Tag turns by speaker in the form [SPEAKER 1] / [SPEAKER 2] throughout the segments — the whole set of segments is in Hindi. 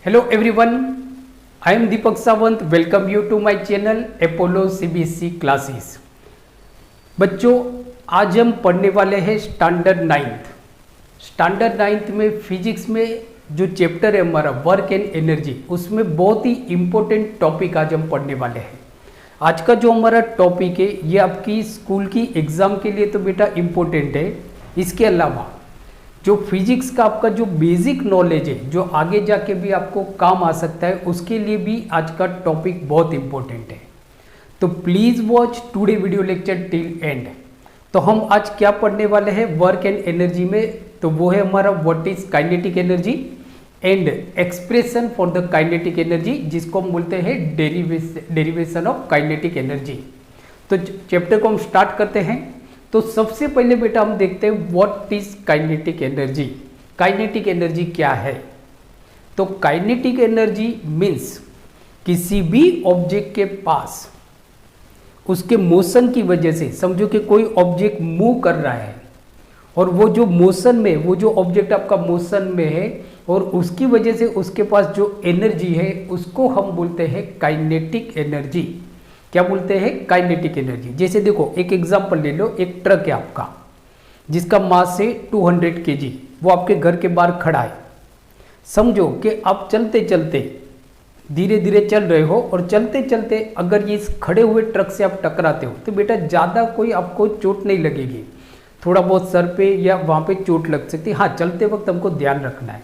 [SPEAKER 1] Hello everyone, I am Deepak Sawant. Welcome you to my channel Apollo CBSE Classes. बच्चों, आज हम पढ़ने वाले हैं स्टैंडर्ड नाइन्थ में फिजिक्स में जो चैप्टर है हमारा वर्क एंड एनर्जी, उसमें बहुत ही इम्पोर्टेंट टॉपिक आज हम पढ़ने वाले हैं। आज का जो हमारा टॉपिक है ये आपकी स्कूल की एग्ज़ाम के लिए तो बेटा इम्पोर्टेंट है। इसके अलावा जो फिजिक्स का आपका जो बेसिक नॉलेज है जो आगे जाके भी आपको काम आ सकता है, उसके लिए भी आज का टॉपिक बहुत इम्पोर्टेंट है। तो please watch today video lecture till and. तो हम आज क्या पढ़ने वाले हैं वर्क एंड एनर्जी में, तो वो है हमारा what is kinetic energy and expression for the kinetic energy, जिसको हम बोलते हैं डेरिवेशन ऑफ काइनेटिक एनर्जी। तो चैप्टर को हम स्टार्ट करते हैं। तो सबसे पहले बेटा हम देखते हैं what is kinetic energy. Kinetic energy क्या है? तो काइनेटिक एनर्जी मीन्स किसी भी ऑब्जेक्ट के पास उसके मोशन की वजह से, समझो कि कोई ऑब्जेक्ट मूव कर रहा है और वो जो मोशन में, वो जो ऑब्जेक्ट आपका मोशन में है और उसकी वजह से उसके पास जो एनर्जी है उसको हम बोलते हैं काइनेटिक एनर्जी। क्या बोलते हैं? Kinetic energy. जैसे देखो एक एग्जांपल ले लो, एक ट्रक है आपका जिसका मास है 200 kg, वो आपके घर के बाहर खड़ा है। समझो कि आप चलते चलते धीरे धीरे चल रहे हो और चलते चलते अगर ये इस खड़े हुए ट्रक से आप टकराते हो तो बेटा ज़्यादा कोई आपको चोट नहीं लगेगी, थोड़ा बहुत सर पे या वहाँ पे चोट लग सकती है। हाँ, चलते वक्त हमको ध्यान रखना है,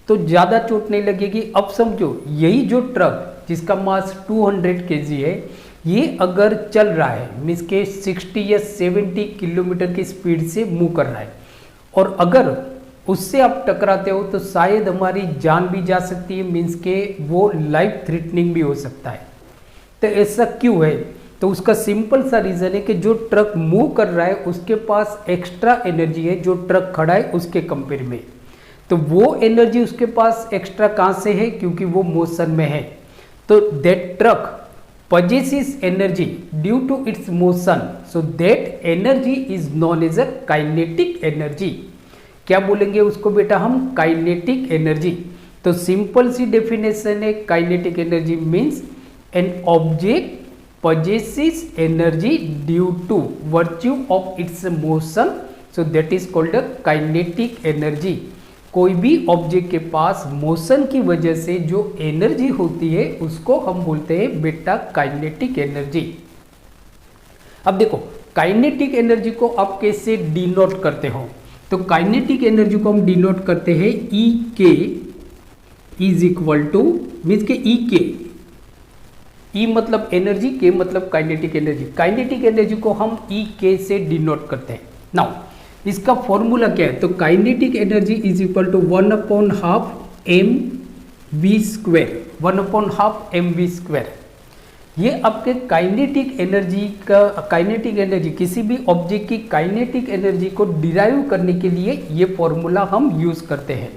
[SPEAKER 1] तो ज़्यादा चोट नहीं लगेगी। अब समझो यही जो ट्रक जिसका मास 200 kg है, ये अगर चल रहा है मीन्स के 60 या 70 किलोमीटर की स्पीड से मूव कर रहा है और अगर उससे आप टकराते हो तो शायद हमारी जान भी जा सकती है, मीन्स के वो लाइफ थ्रेटनिंग भी हो सकता है। तो ऐसा क्यों है? तो उसका सिंपल सा रीज़न है कि जो ट्रक मूव कर रहा है उसके पास एक्स्ट्रा एनर्जी है जो ट्रक खड़ा है उसके कंपेयर में। तो वो एनर्जी उसके पास एक्स्ट्रा कहाँ से है? क्योंकि वो मोशन में है। तो that truck possesses energy due to its motion, so that energy is known as a kinetic energy। क्या बोलेंगे उसको बेटा हम? Kinetic energy. तो सिंपल सी डेफिनेशन है, kinetic energy means an object possesses energy due to virtue of its motion, so that is called a kinetic energy। कोई भी ऑब्जेक्ट के पास मोशन की वजह से जो एनर्जी होती है उसको हम बोलते हैं बेटा काइनेटिक एनर्जी। अब देखो काइनेटिक एनर्जी को आप कैसे डिनोट करते हो? तो काइनेटिक एनर्जी को हम डिनोट करते हैं ई K is equal to, means के ई के, ई मतलब एनर्जी, के मतलब काइनेटिक एनर्जी। काइनेटिक एनर्जी को हम ई के से डिनोट करते हैं। नाउ इसका फॉर्मूला क्या है? तो kinetic energy is equal to 1/2 mv², 1/2 mv²। ये आपके काइनेटिक एनर्जी का, काइनेटिक एनर्जी किसी भी ऑब्जेक्ट की काइनेटिक एनर्जी को डिराइव करने के लिए ये फॉर्मूला हम यूज करते हैं।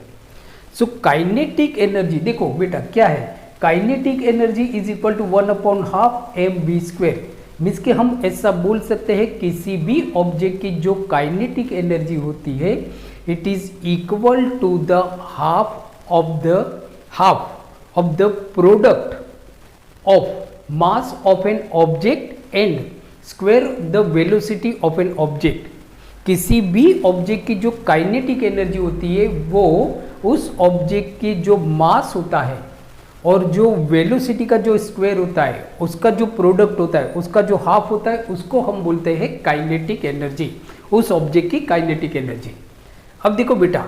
[SPEAKER 1] सो काइनेटिक एनर्जी देखो बेटा क्या है, kinetic energy is equal to 1/2 mv²। Means कि हम ऐसा बोल सकते हैं किसी भी ऑब्जेक्ट की जो काइनेटिक एनर्जी होती है it is equal to the half of the product of mass of an object and square the velocity of an object. किसी भी ऑब्जेक्ट की जो काइनेटिक एनर्जी होती है वो उस ऑब्जेक्ट की जो मास होता है और जो वेलोसिटी का जो स्क्वायर होता है उसका जो प्रोडक्ट होता है, उसका जो हाफ होता है, उसको हम बोलते हैं काइनेटिक एनर्जी, उस ऑब्जेक्ट की काइनेटिक एनर्जी। अब देखो बेटा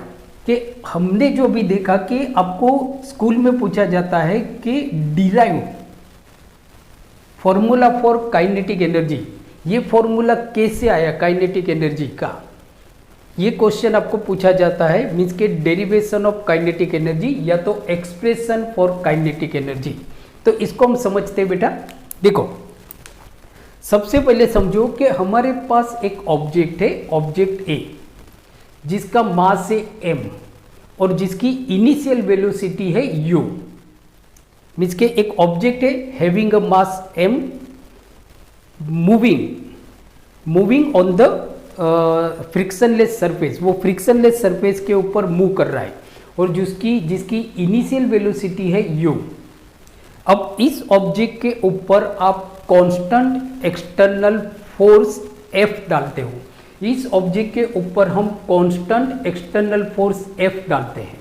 [SPEAKER 1] कि हमने जो भी देखा कि आपको स्कूल में पूछा जाता है कि derive formula for kinetic energy, ये फॉर्मूला कैसे आया काइनेटिक एनर्जी का, ये क्वेश्चन आपको पूछा जाता है। मीन्स के डेरिवेशन ऑफ काइनेटिक एनर्जी या तो एक्सप्रेशन फॉर काइनेटिक एनर्जी। तो इसको हम समझते हैं बेटा। देखो सबसे पहले समझो कि हमारे पास एक ऑब्जेक्ट है, ऑब्जेक्ट ए, जिसका मास है m और जिसकी इनिशियल वेलोसिटी है u। मीन्स के एक ऑब्जेक्ट है having a mass m moving on the frictionless surface, वो फ्रिक्शनलेस सरफेस के ऊपर मूव कर रहा है और जिसकी इनिशियल वेलोसिटी है u। अब इस ऑब्जेक्ट के ऊपर आप कांस्टेंट एक्सटर्नल फोर्स F डालते हो। इस ऑब्जेक्ट के ऊपर हम कांस्टेंट एक्सटर्नल फोर्स F डालते हैं।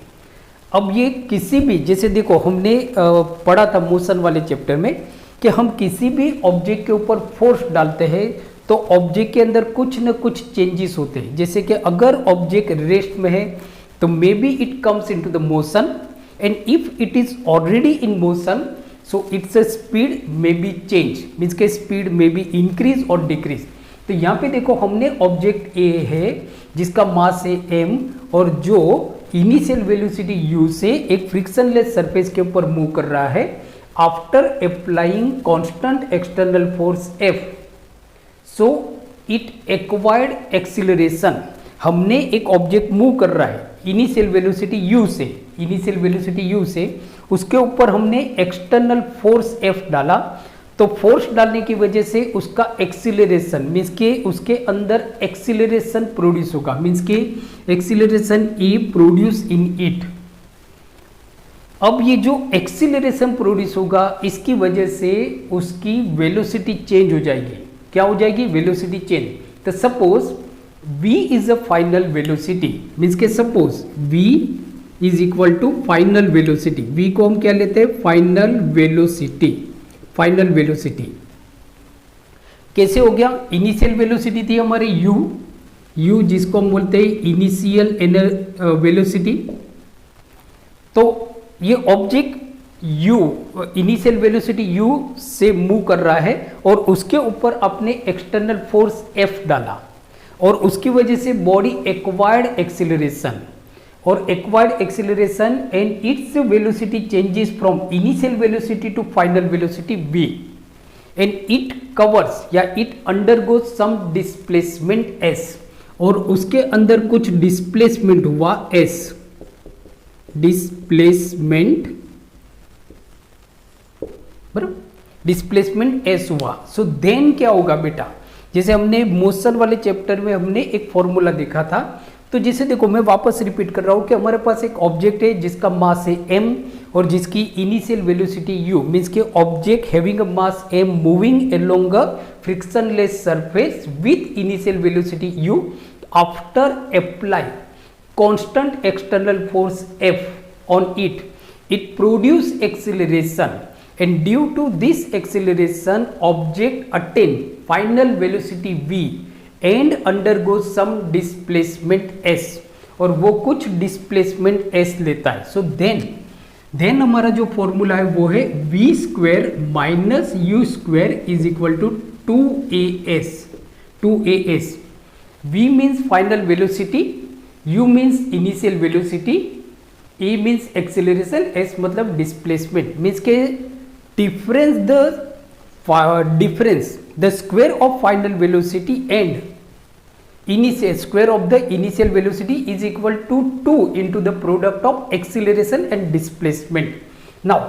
[SPEAKER 1] अब ये किसी भी, जैसे देखो हमने पढ़ा था मोशन वाले चैप्टर में कि हम किसी भी ऑब्जेक्ट के ऊपर फोर्स डालते हैं तो ऑब्जेक्ट के अंदर कुछ न कुछ चेंजेस होते हैं। जैसे कि अगर ऑब्जेक्ट रेस्ट में है तो may be it comes into the motion, and if it is already in motion so its speed may be change, means के स्पीड मे बी इंक्रीज और डिक्रीज। तो यहाँ पे देखो हमने ऑब्जेक्ट ए है जिसका मास है m और जो इनिशियल वेलोसिटी u से एक फ्रिक्शनलेस सरफेस के ऊपर मूव कर रहा है after applying constant external force F, so it acquired acceleration. हमने एक ऑब्जेक्ट मूव कर रहा है इनिशियल वेलोसिटी u से, उसके ऊपर हमने एक्सटर्नल फोर्स F डाला, तो फोर्स डालने की वजह से उसका एक्सीलरेशन मीन्स के उसके अंदर एक्सीलरेशन प्रोड्यूस होगा, मीन्स के acceleration E produce in it. अब ये जो एक्सीलरेशन प्रोड्यूस होगा इसकी वजह से उसकी वेलोसिटी चेंज हो जाएगी। क्या हो जाएगी? Velocity change. तो suppose v is a final velocity, means के suppose v is equal to final velocity. v को हम क्या लेते हैं? Final velocity. फाइनल वेलोसिटी कैसे हो गया? इनिशियल वेलोसिटी थी हमारे u जिसको हम बोलते हैं इनिशियल वेलोसिटी। तो ये object u initial velocity u से मूव कर रहा है और उसके ऊपर अपने एक्सटर्नल फोर्स F डाला और उसकी वजह से body acquired acceleration and its velocity changes from initial velocity to final velocity v, and it covers या it undergoes some displacement s, और उसके अंदर कुछ डिस्प्लेसमेंट हुआ s, डिस्प्लेसमेंट s हुआ। सो देन क्या होगा बेटा? जैसे हमने मोशन वाले चैप्टर में हमने एक फॉर्मूला देखा था, तो जैसे देखो मैं वापस रिपीट कर रहा हूँ कि हमारे पास एक ऑब्जेक्ट है जिसका मास है m और जिसकी इनिशियल वेलोसिटी u, मीन्स के object having a mass m moving along a frictionless surface with initial velocity u after apply constant external force F on it produce acceleration, and due to this acceleration object attain final velocity v and undergoes some displacement s, और वो कुछ डिस्प्लेसमेंट s लेता है। सो देन हमारा जो फॉर्मूला है वो है v square minus u square is equal to 2as। v means final velocity, u means initial velocity, e means acceleration, s मतलब डिस्प्लेसमेंट, मीन्स के difference the square of final velocity and initial square of the initial velocity is equal to 2 into the product of acceleration and displacement. Now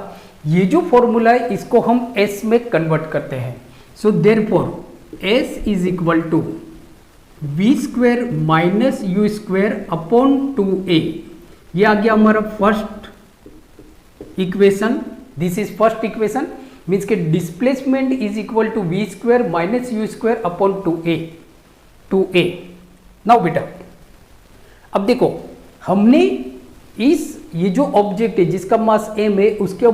[SPEAKER 1] ये जो फॉर्मूला है इसको हम s में कन्वर्ट करते हैं। So therefore s is equal to v square minus u square upon 2a। ये आ गया हमारा first equation. This is first equation, means के displacement is equal to v square minus u square upon 2a। Now बेटा अब देखो हमने ये जो ऑब्जेक्ट है जिसका मास m है उसके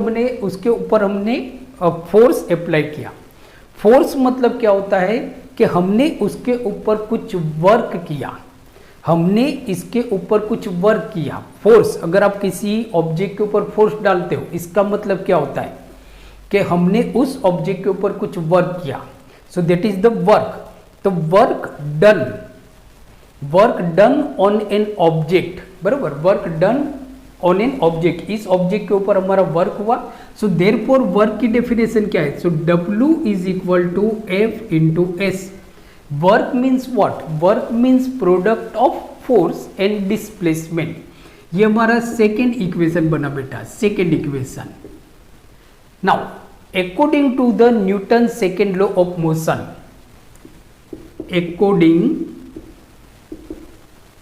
[SPEAKER 1] ऊपर हमने फोर्स अप्लाई किया। फोर्स मतलब क्या होता है कि हमने उसके ऊपर कुछ वर्क किया, हमने इसके ऊपर कुछ वर्क किया। फोर्स, अगर आप किसी ऑब्जेक्ट के ऊपर फोर्स डालते हो इसका मतलब क्या होता है कि हमने उस ऑब्जेक्ट के ऊपर कुछ वर्क किया। So that is the work. तो work done on an object, बराबर, work done on an object, इस ऑब्जेक्ट के ऊपर हमारा वर्क हुआ। सो देयरफॉर वर्क की डेफिनेशन क्या है? So W is equal to F into s. Work means what? Work means product of force and displacement. ये हमारा सेकेंड इक्वेशन बना बेटा, second equation. Now according to the Newton second law of motion,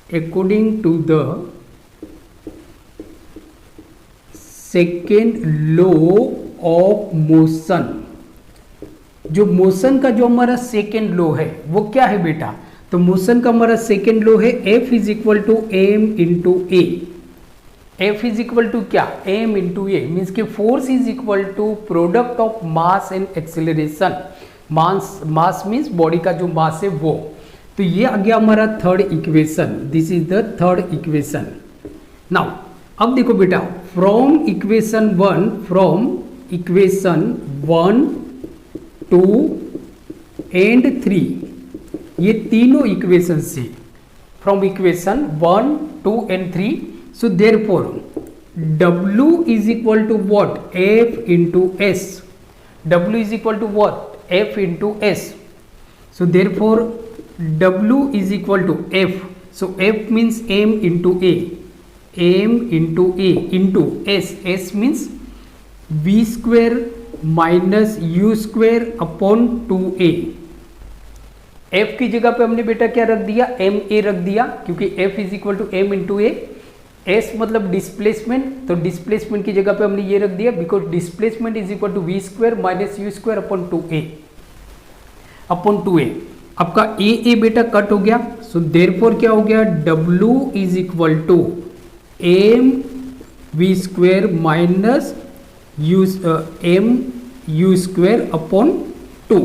[SPEAKER 1] according to the second law of motion. जो मोशन का जो हमारा सेकेंड लॉ है वो क्या है बेटा? तो मोशन का हमारा सेकेंड लॉ है F is equal to M into A. F is equal to क्या? एम इंटू ए, मीन्स के force is equal to product of mass and acceleration. Mass means body का जो मास है वो। तो ये आ गया हमारा third equation, this is the third equation. Now अब देखो बेटा, फ्रॉम इक्वेशन 1 2 एंड 3, ये तीनों इक्वेशन से, from equation 1 2 and 3, so therefore W is equal to what? F into S। W is equal to what? F into S। So therefore W is equal to F, so F means M into A, M into A into S, S means V square minus U square upon 2A। F की जगह पे हमने बेटा क्या रख दिया? MA रख दिया, क्योंकि F is equal to M into A। S मतलब डिस्प्लेसमेंट, तो डिस्प्लेसमेंट की जगह पे हमने ये रख दिया, because displacement is equal to V square minus U square upon 2A। आपका A बेटा कट हो गया, सो देयरफॉर क्या हो गया? W is equal to M V square minus M U square upon 2।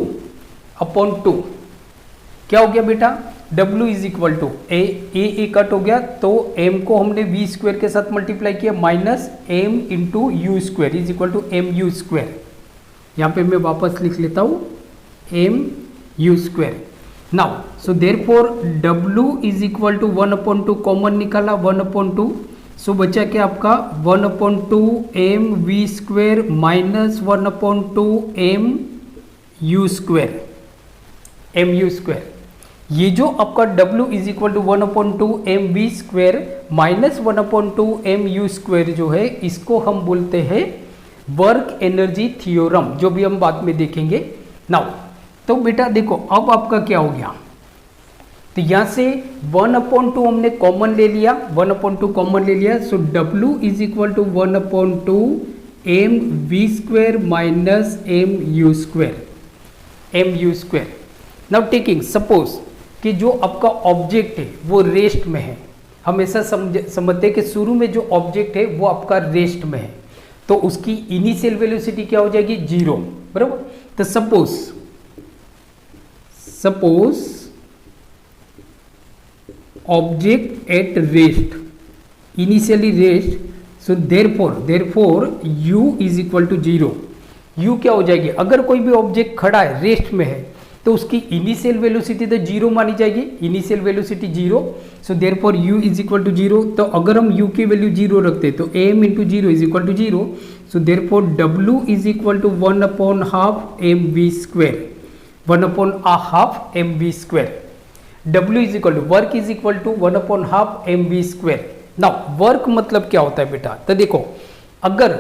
[SPEAKER 1] क्या हो गया बेटा? W is equal to A cut हो गया, तो M को हमने V स्क्वायर के साथ मल्टीप्लाई किया, minus M into U square is equal to M U square. यहाँ पे मैं वापस लिख लेता हूँ M U square. Now so therefore W is equal to 1/2, common निकाला 1/2, सो बचा क्या आपका 1/2 M V square minus 1/2 M U square. ये जो आपका W is equal to 1/2 M V square minus 1/2 M U square जो है, इसको हम बोलते हैं वर्क एनर्जी थ्योरम, जो भी हम बाद में देखेंगे। नाउ तो बेटा देखो अब आपका क्या हो गया, तो यहां से 1/2 हमने कॉमन ले लिया, 1/2 कॉमन ले लिया, so W is equal to 1/2 M V square minus M U square. Now taking suppose कि जो आपका ऑब्जेक्ट है वो रेस्ट में है, हम ऐसा समझते हैं कि शुरू में जो ऑब्जेक्ट है वो आपका रेस्ट में है, तो उसकी इनिशियल वेलोसिटी क्या हो जाएगी? 0, बराबर। तो suppose object at rest, initially rest, so therefore U is equal to 0। U क्या हो जाएगी? अगर कोई भी ऑब्जेक्ट खड़ा है रेस्ट में है तो उसकी इनिशियल वेलोसिटी तो 0 मानी जाएगी, initial velocity 0, so therefore U is equal to 0। तो अगर हम U की वैल्यू 0 रखते तो m into 0 is equal to 0, so therefore W is equal to 1/2 M V square, 1/2 M V square. W is equal to work is equal to 1/2 M V square. Now work मतलब क्या होता है बेटा? तो देखो अगर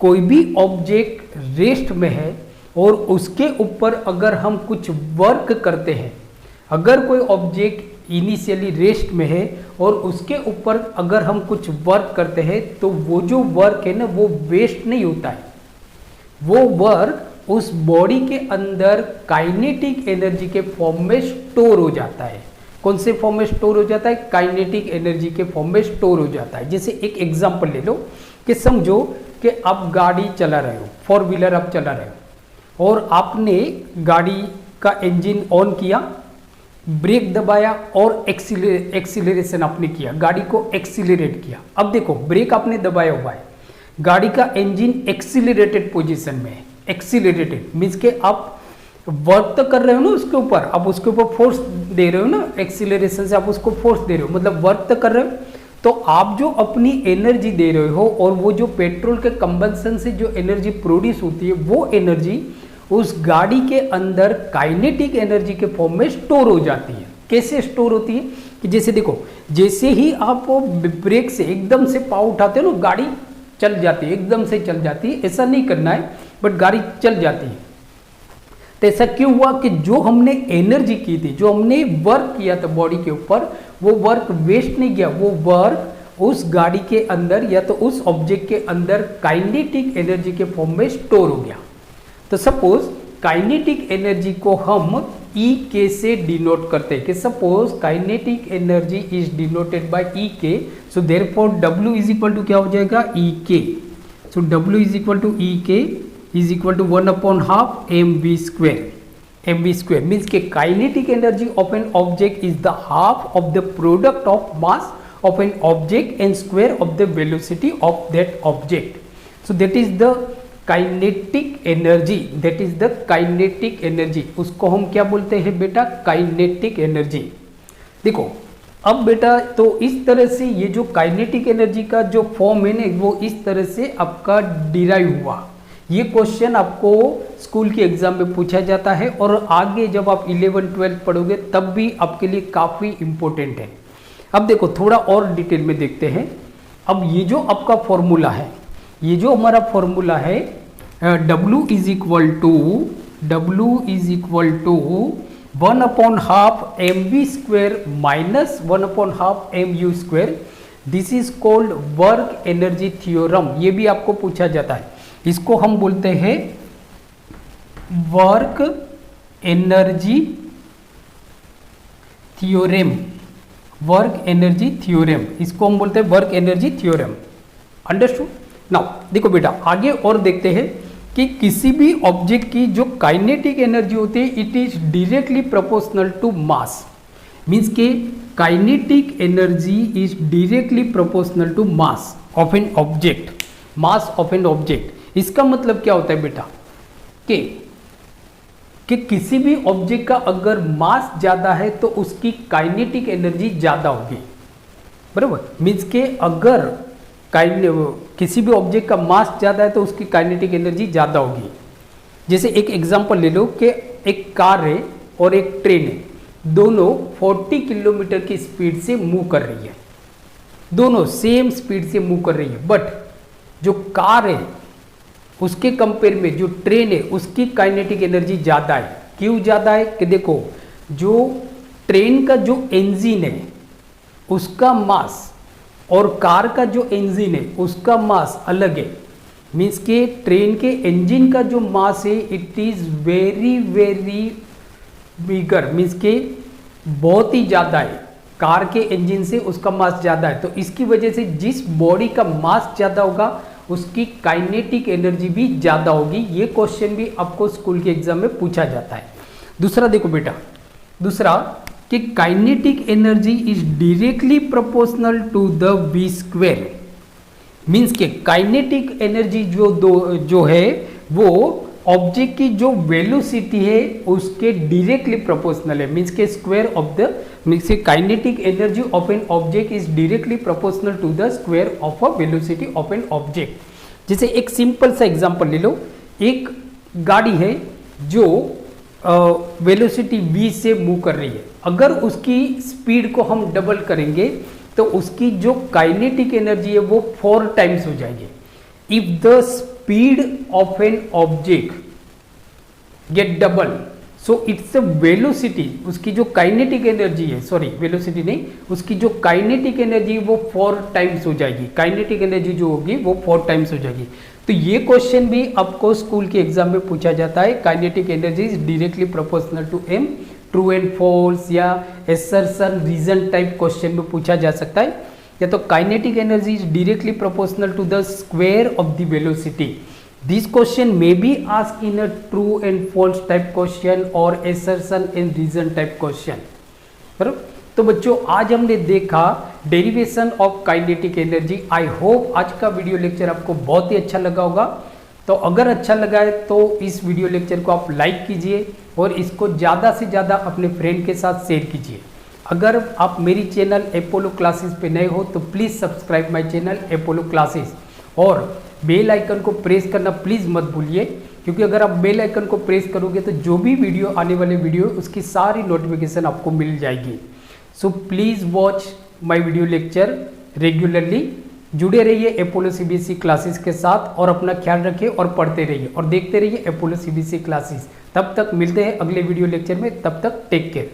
[SPEAKER 1] कोई भी ऑब्जेक्ट रेस्ट में है और उसके ऊपर अगर हम कुछ वर्क करते हैं, अगर कोई ऑब्जेक्ट इनिशियली रेस्ट में है और उसके ऊपर अगर हम कुछ वर्क करते हैं, तो वो जो वर्क है ना वो वेस्ट नहीं होता है, वो वर्क उस बॉडी के अंदर काइनेटिक एनर्जी के फॉर्म में स्टोर हो जाता है। कौन से फॉर्म में स्टोर हो जाता है? काइनेटिक एनर्जी के फॉर्म में स्टोर हो जाता है। जैसे एक एग्जांपल ले लो कि समझो कि आप गाड़ी चला रहे हो, 4 व्हीलर आप चला रहे हो, और आपने गाड़ी का इंजन ऑन किया, ब्रेक दबाया और एक्सीलरेशन आपने किया, गाड़ी को एक्सीलरेट किया। अब देखो ब्रेक आपने दबाया हुआ है, गाड़ी का इंजन एक्सीलरेटेड पोजीशन में है। एक्सीलरेटेड मीन्स के आप वर्क तो कर रहे हो ना उसके ऊपर, आप उसके ऊपर फोर्स दे रहे हो ना, एक्सीलरेशन से आप उसको फोर्स दे रहे हो, मतलब वर्क तो कर रहे हो। तो आप जो अपनी एनर्जी दे रहे हो और वो जो पेट्रोल के कंबंशन से जो एनर्जी प्रोड्यूस होती है, वो एनर्जी उस गाड़ी के अंदर काइनेटिक एनर्जी के फॉर्म में स्टोर हो जाती है। कैसे स्टोर होती है? कि जैसे देखो, जैसे ही आप ब्रेक से एकदम से पाँव उठाते हो ना, गाड़ी चल जाती है, एकदम से चल जाती है। ऐसा नहीं करना है, बट गाड़ी चल जाती है। तो ऐसा क्यों हुआ कि जो हमने एनर्जी की थी, जो हमने वर्क किया था बॉडी के ऊपर, वो वर्क वेस्ट नहीं गया, वो वर्क उस गाड़ी के अंदर या तो उस ऑब्जेक्ट के अंदर काइनेटिक एनर्जी के फॉर्म में स्टोर हो गया। तो सपोज काइनेटिक एनर्जी को हम ई के से डिनोट करते हैं कि suppose kinetic energy is denoted by E K, so therefore W is equal to क्या हो जाएगा, E K. So W is equal to E K is equal to 1/2 mv square. mv square means के kinetic energy of an object is the half of the product of mass of an object and square of the velocity of that object. So that is the kinetic energy, that is the kinetic energy। उसको हम क्या बोलते हैं बेटा, kinetic energy। देखो अब बेटा तो इस तरह से ये जो काइनेटिक एनर्जी का जो फॉर्म है ना वो इस तरह से आपका डिराइव हुआ। ये क्वेश्चन आपको स्कूल के एग्जाम में पूछा जाता है और आगे जब आप 11-12 पढ़ोगे तब भी आपके लिए काफ़ी इम्पोर्टेंट है। अब देखो थोड़ा और डिटेल में देखते हैं। अब ये जो आपका फॉर्मूला है, ये जो हमारा फॉर्मूला है W is equal to 1/2 mv square minus 1/2 mu square. This is called work energy theorem. ये भी आपको पूछा जाता है, इसको हम बोलते हैं work energy theorem. Work energy theorem, इसको हम बोलते हैं work energy theorem. Understood. Now देखो बेटा आगे और देखते हैं कि किसी भी ऑब्जेक्ट की जो काइनेटिक एनर्जी होती है it is directly proportional to mass. Means के kinetic energy is directly proportional to mass of an object. Mass of an object, इसका मतलब क्या होता है बेटा कि किसी भी ऑब्जेक्ट का अगर मास ज़्यादा है तो उसकी काइनेटिक एनर्जी ज़्यादा होगी, बराबर। मीन्स के अगर किसी भी ऑब्जेक्ट का मास ज़्यादा है तो उसकी काइनेटिक एनर्जी ज़्यादा होगी। जैसे एक एग्जांपल ले लो कि एक कार है और एक ट्रेन है, दोनों 40 किलोमीटर की स्पीड से मूव कर रही है, दोनों सेम स्पीड से मूव कर रही है, बट जो कार है उसके कंपेयर में जो ट्रेन है उसकी काइनेटिक एनर्जी ज़्यादा है। क्यों ज़्यादा है कि देखो जो ट्रेन का जो इंजन है उसका मास और कार का जो इंजन है उसका मास अलग है। मीन्स के ट्रेन के इंजन का जो मास है it is very very bigger, means के बहुत ही ज़्यादा है, कार के इंजन से उसका मास ज़्यादा है। तो इसकी वजह से जिस बॉडी का मास ज़्यादा होगा उसकी काइनेटिक एनर्जी भी ज़्यादा होगी। ये क्वेश्चन भी आपको स्कूल के एग्जाम में पूछा जाता है। दूसरा देखो बेटा, दूसरा कि kinetic energy is directly proportional to the v square. Means के काइनेटिक एनर्जी जो है वो ऑब्जेक्ट की जो वेलोसिटी है उसके डायरेक्टली प्रोपोर्शनल है। मीन्स के स्क्वायर ऑफ द मीन्स के kinetic energy of an object is directly proportional to the square of a velocity of an object. जैसे एक सिंपल सा एग्जांपल ले लो, एक गाड़ी है जो वेलोसिटी v से मूव कर रही है, अगर उसकी स्पीड को हम डबल करेंगे तो उसकी जो काइनेटिक एनर्जी है वो 4 टाइम्स हो जाएगी। If the speed of an object get double so it's a velocity, उसकी जो काइनेटिक एनर्जी है, सॉरी वेलोसिटी नहीं, उसकी जो काइनेटिक एनर्जी वो 4 टाइम्स हो जाएगी। काइनेटिक एनर्जी जो होगी वो 4 टाइम्स हो जाएगी। तो ये क्वेश्चन भी आपको स्कूल के एग्जाम में पूछा जाता है। Kinetic energy is directly proportional to m, true and false या एसर्शन रीजन टाइप क्वेश्चन में पूछा जा सकता है। या तो kinetic energy is directly proportional to the square of the velocity. This question may be asked in a true and false type question और assertion and reason type question. बराबर। तो बच्चों आज हमने देखा derivation of kinetic energy. I hope आज का वीडियो लेक्चर आपको बहुत ही अच्छा लगा होगा। तो अगर अच्छा लगा है तो इस वीडियो लेक्चर को आप लाइक कीजिए और इसको ज़्यादा से ज़्यादा अपने फ्रेंड के साथ शेयर कीजिए। अगर आप मेरी चैनल एपोलो क्लासेस पे नए हो तो please subscribe my channel Apollo classes और बेल आइकन को प्रेस करना प्लीज़ मत भूलिए, क्योंकि अगर आप बेल आइकन को प्रेस करोगे तो जो भी वीडियो आने वाले वीडियो उसकी सारी नोटिफिकेशन आपको मिल जाएगी। So please watch my video lecture regularly. जुड़े रहिए एपोलो सीबीएसई क्लासेस के साथ और अपना ख्याल रखिए और पढ़ते रहिए और देखते रहिए एपोलो सीबीएसई क्लासेस। तब तक मिलते हैं अगले वीडियो लेक्चर में, तब तक टेक केयर।